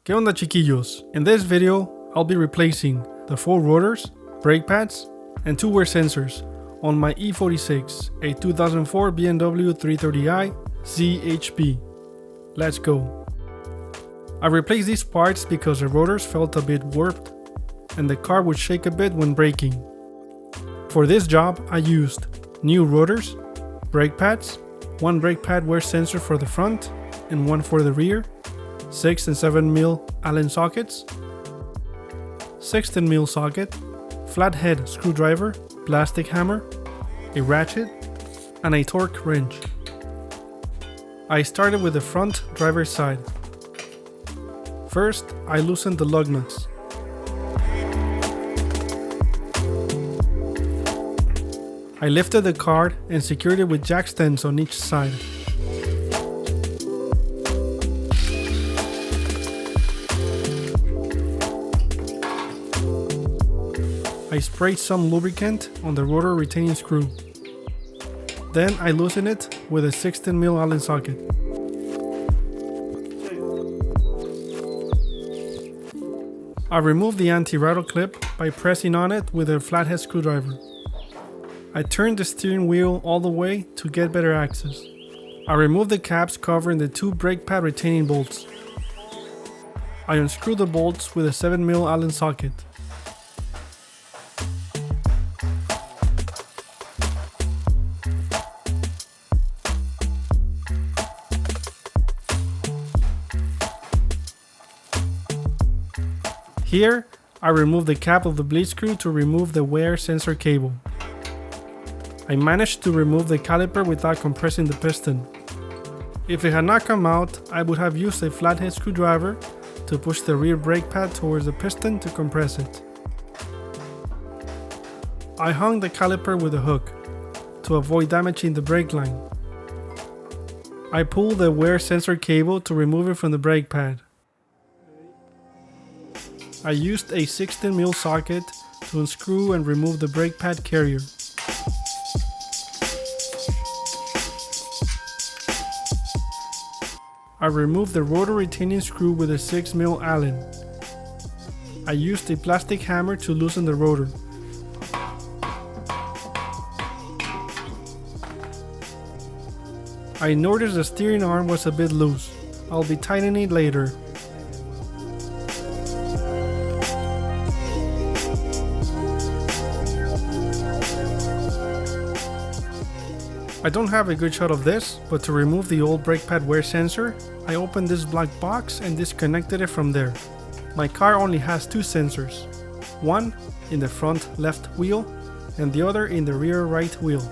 ¿Qué onda, chiquillos? In this video, I'll be replacing the 4 rotors, brake pads, and 2 wear sensors on my E46, a 2004 BMW 330i ZHP. Let's go. I replaced these parts because the rotors felt a bit warped and the car would shake a bit when braking. For this job, I used new rotors, brake pads, 1 brake pad wear sensor for the front and 1 for the rear, 6 and 7mm Allen sockets, 16mm socket, flathead screwdriver, plastic hammer, a ratchet, and a torque wrench. I started with the front driver's side. First, I loosened the lug nuts. I lifted the car and secured it with jack stands on each side. I sprayed some lubricant on the rotor retaining screw. Then I loosened it with a 16mm Allen socket. I removed the anti-rattle clip by pressing on it with a flathead screwdriver. I turned the steering wheel all the way to get better access. I removed the caps covering the 2 brake pad retaining bolts. I unscrewed the bolts with a 7mm Allen socket. Here, I removed the cap of the bleed screw to remove the wear sensor cable. I managed to remove the caliper without compressing the piston. If it had not come out, I would have used a flathead screwdriver to push the rear brake pad towards the piston to compress it. I hung the caliper with a hook to avoid damaging the brake line. I pulled the wear sensor cable to remove it from the brake pad. I used a 16mm socket to unscrew and remove the brake pad carrier. I removed the rotor retaining screw with a 6mm Allen. I used a plastic hammer to loosen the rotor. I noticed the steering arm was a bit loose. I'll be tightening it later. I don't have a good shot of this, but to remove the old brake pad wear sensor, I opened this black box and disconnected it from there. My car only has 2 sensors, one in the front left wheel and the other in the rear right wheel.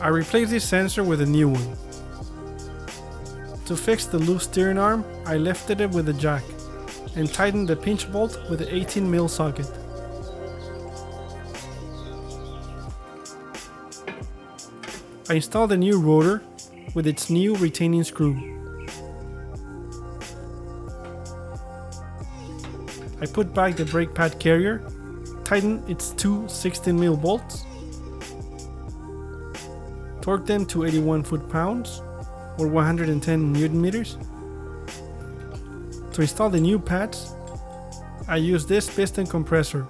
I replaced this sensor with a new one. To fix the loose steering arm, I lifted it with a jack and tightened the pinch bolt with an 18mm socket. I installed a new rotor with its new retaining screw. I put back the brake pad carrier, tightened its 2 16mm bolts, torqued them to 81 foot-pounds or 110 Newton-meters. To install the new pads, I used this piston compressor.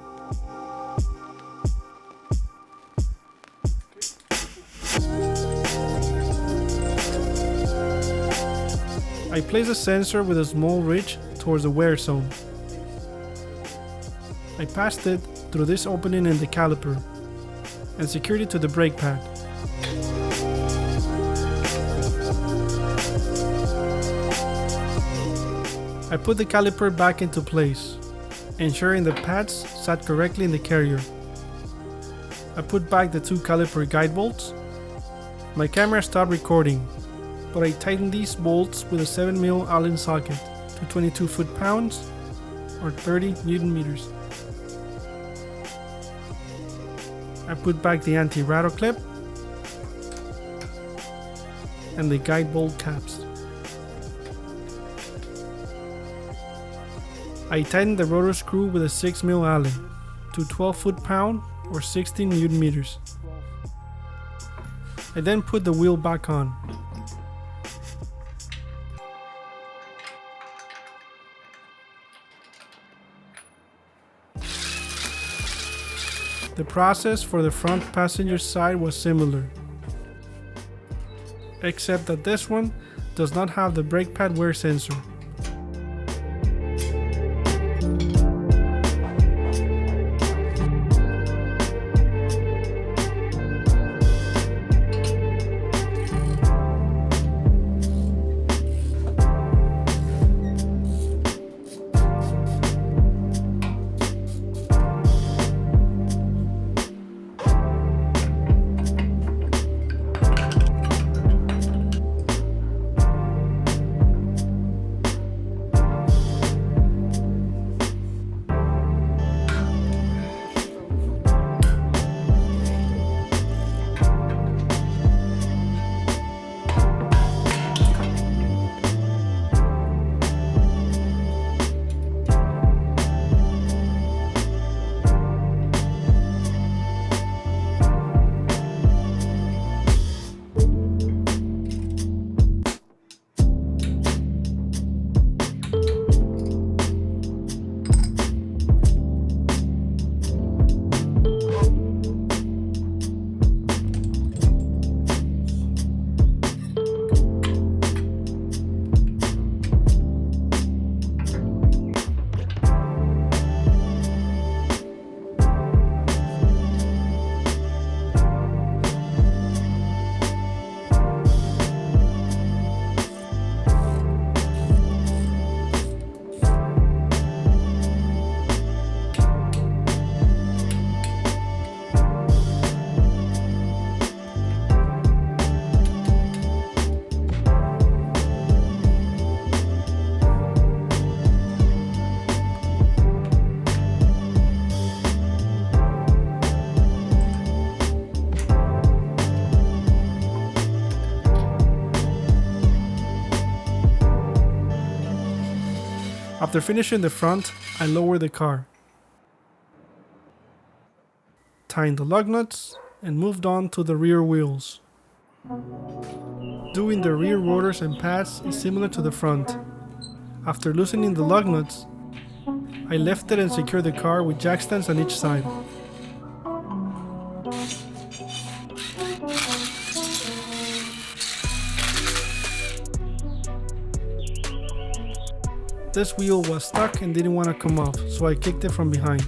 I placed a sensor with a small ridge towards the wear zone. I passed it through this opening in the caliper and secured it to the brake pad. I put the caliper back into place, ensuring the pads sat correctly in the carrier. I put back the 2 caliper guide bolts. My camera stopped recording, but I tightened these bolts with a 7mm Allen socket to 22 foot-pounds or 30 Newton-meters. I put back the anti-rattle clip and the guide bolt caps. I tightened the rotor screw with a 6mm Allen to 12 foot-pound or 16 Newton-meters. I then put the wheel back on. The process for the front passenger side was similar, except that this one does not have the brake pad wear sensor. After finishing the front, I lowered the car, tightened the lug nuts, and moved on to the rear wheels. Doing the rear rotors and pads is similar to the front. After loosening the lug nuts, I lifted and secured the car with jack stands on each side. This wheel was stuck and didn't want to come off, so I kicked it from behind.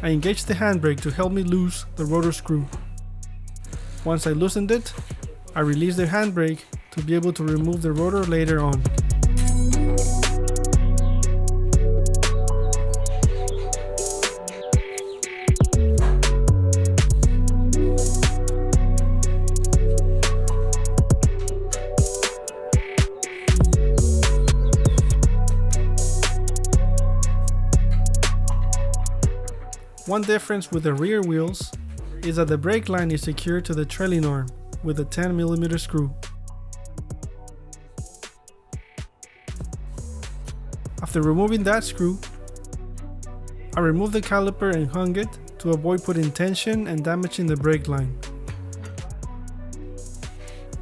I engaged the handbrake to help me loose the rotor screw. Once I loosened it, I released the handbrake to be able to remove the rotor later on. One difference with the rear wheels is that the brake line is secured to the trailing arm with a 10mm screw. After removing that screw, I removed the caliper and hung it to avoid putting tension and damaging the brake line.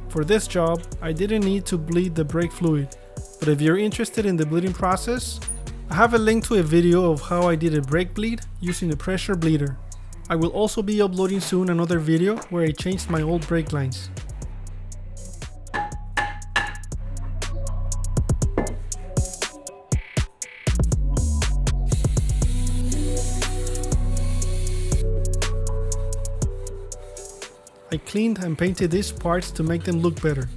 For this job, I didn't need to bleed the brake fluid, but if you're interested in the bleeding process, I have a link to a video of how I did a brake bleed using a pressure bleeder. I will also be uploading soon another video where I changed my old brake lines. I cleaned and painted these parts to make them look better.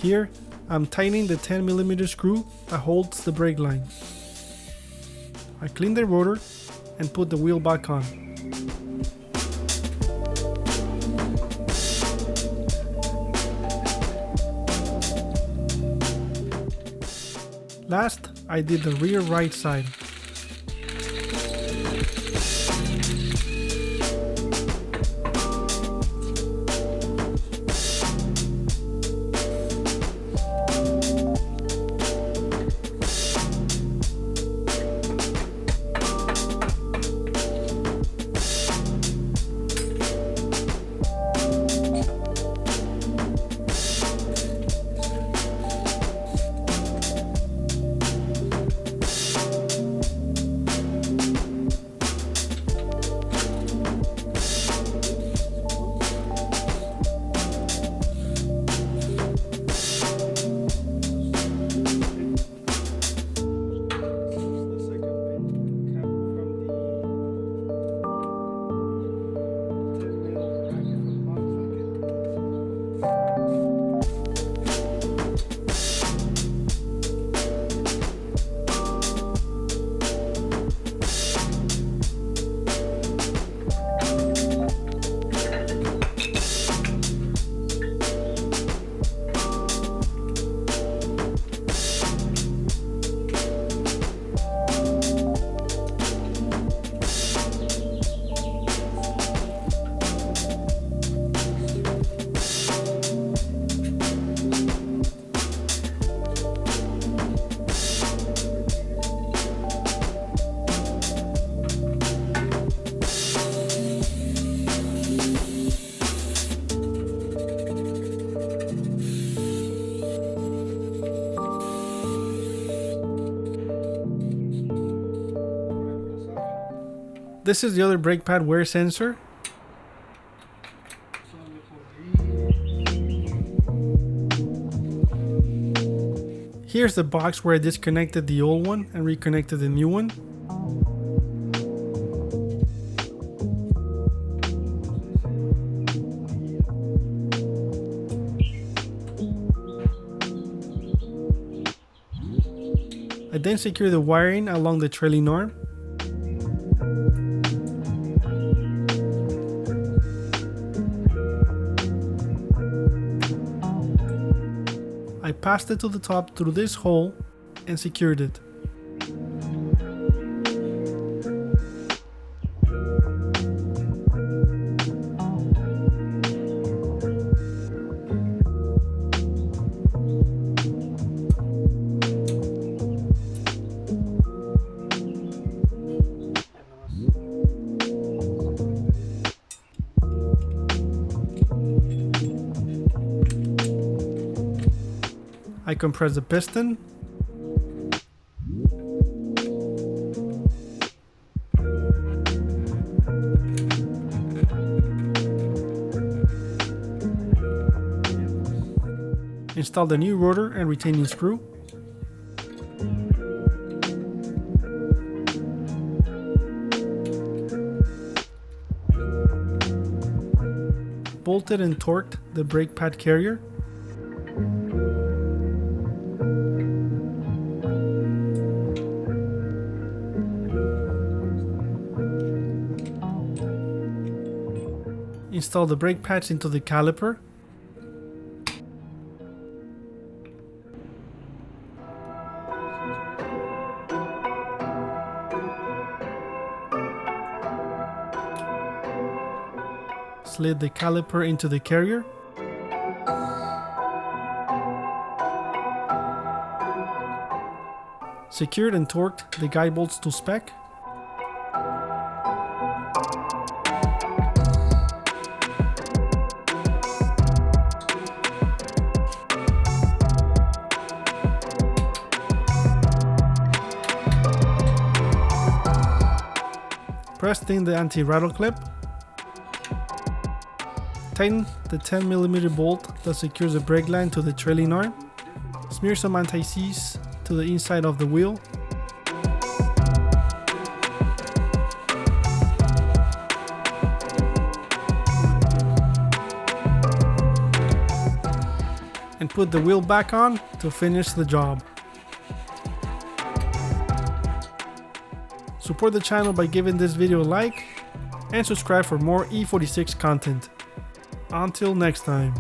Here, I'm tightening the 10mm screw that holds the brake line. I clean the rotor and put the wheel back on. Last, I did the rear right side. This is the other brake pad wear sensor. Here's the box where I disconnected the old one and reconnected the new one. I then secure the wiring along the trailing arm. I passed it to the top through this hole and secured it. I compress the piston. Install the new rotor and retaining screw. Bolted and torqued the brake pad carrier. Install the brake pads into the caliper. Slid the caliper into the carrier. Secured and torqued the guide bolts to spec. Pressed in the anti-rattle clip. Tighten the 10mm bolt that secures the brake line to the trailing arm. Smear some anti-seize to the inside of the wheel. And put the wheel back on to finish the job. Support the channel by giving this video a like and subscribe for more E46 content. Until next time.